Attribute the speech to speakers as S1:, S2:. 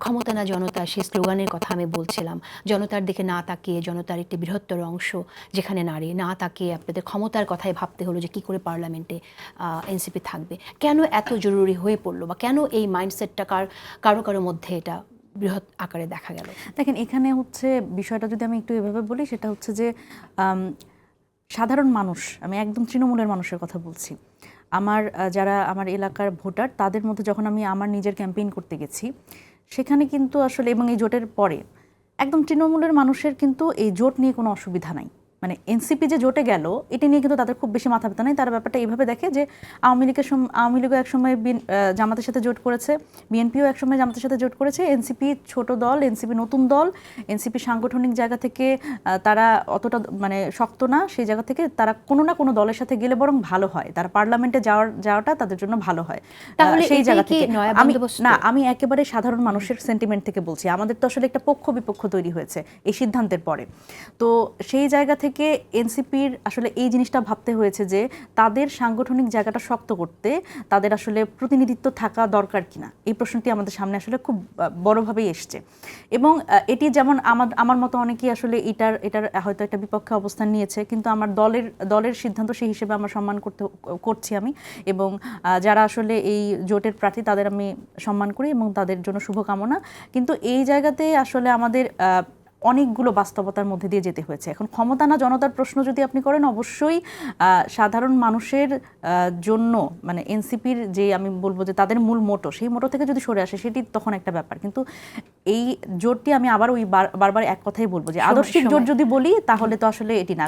S1: ক্ষমতা না জনতা সেই স্লোগানের কথা আমি বলছিলাম। জনতার দিকে না তাকিয়ে, জনতার একটি বৃহত্তর অংশ যেখানে নারী, না তাকিয়ে আপনাদের ক্ষমতার কথাই ভাবতে হলো যে কী করে পার্লামেন্টে এনসিপি থাকবে। কেন এত জরুরি হয়ে পড়লো, বা কেন এই মাইন্ডসেটটা কারো কারো মধ্যে এটা বৃহৎ আকারে দেখা গেল?
S2: দেখেন, এখানে হচ্ছে বিষয়টা যদি আমি একটু এভাবে বলি, সেটা হচ্ছে যে সাধারণ মানুষ, আমি একদম তৃণমূলের মানুষের কথা বলছি, যারা আমার এলাকার ভোটার, তাদের মধ্যে যখন আমি আমার নিজের ক্যাম্পেইন করতে গেছি, সেখানে কিন্তু আসলে, এবং এই জোটের পরে একদম তৃণমূলের মানুষের কিন্তু এই জোট নিয়ে কোনো অসুবিধা নাই। মানে এনসিপি যে জোটে গেল, এটা নিয়ে কিন্তু তাদের খুব বেশি মাথা ব্যথা নেই। তারা ব্যাপারটা এইভাবে দেখে যে আওয়ামী লীগও একসময় জামাতের সাথে জোট করেছে, বিএনপিও একসময় জামাতের সাথে জোট করেছে, এনসিপি ছোট দল, এনসিপি নতুন দল, এনসিপি সাংগঠনিক জায়গা থেকে তারা অতটা মানে শক্ত না, সেই জায়গা থেকে তারা কোনো না কোনো দলের সাথে গেলে বরং ভালো হয়, তারা পার্লামেন্টে যাওয়াটা তাদের জন্য ভালো হয়।
S1: তাহলে
S2: সেই জায়গা থেকে আমি একেবারে সাধারণ মানুষের সেন্টিমেন্ট থেকে বলছি। আমাদের তো আসলে একটা পক্ষ বিপক্ষ তৈরি হয়েছে এই সিদ্ধান্তের পরে। তো সেই জায়গা থেকে এনসিপির আসলে এই জিনিসটা ভাবতে হয়েছে যে তাদের সাংগঠনিক জায়গাটা শক্ত করতে তাদের আসলে প্রতিনিধিত্ব থাকা দরকার কিনা, এই প্রশ্নটি আমাদের সামনে আসলে খুব বড়ভাবেই এসছে। এবং এটি যেমন আমার মতো অনেকেই আসলে এটার হয়তো একটা বিপক্ষে অবস্থান নিয়েছে, কিন্তু আমার দলের সিদ্ধান্ত সেই হিসেবে আমার সম্মান করছি আমি। এবং যারা আসলে এই জোটের প্রার্থী, তাদের আমি সম্মান করি এবং তাদের জন্য শুভকামনা। কিন্তু এই জায়গাতে আসলে আমাদের অনেকগুলো বাস্তবতার মধ্যে দিয়ে যেতে হয়েছে। এখন ক্ষমতা না জনতার প্রশ্ন যদি আপনি করেন, অবশ্যই সাধারণ মানুষের জন্য মানে এনসিপির যে আমি বলবো যে তাদের মূল মোটো, সেই মোটো থেকে যদি সরে আসে, সেটি তখন একটা ব্যাপার। কিন্তু এই জোটটি আমি আবার বারবার এক কথাই বলবো যে আদর্শিক জোট যদি বলি, তাহলে তো আসলে এটি না।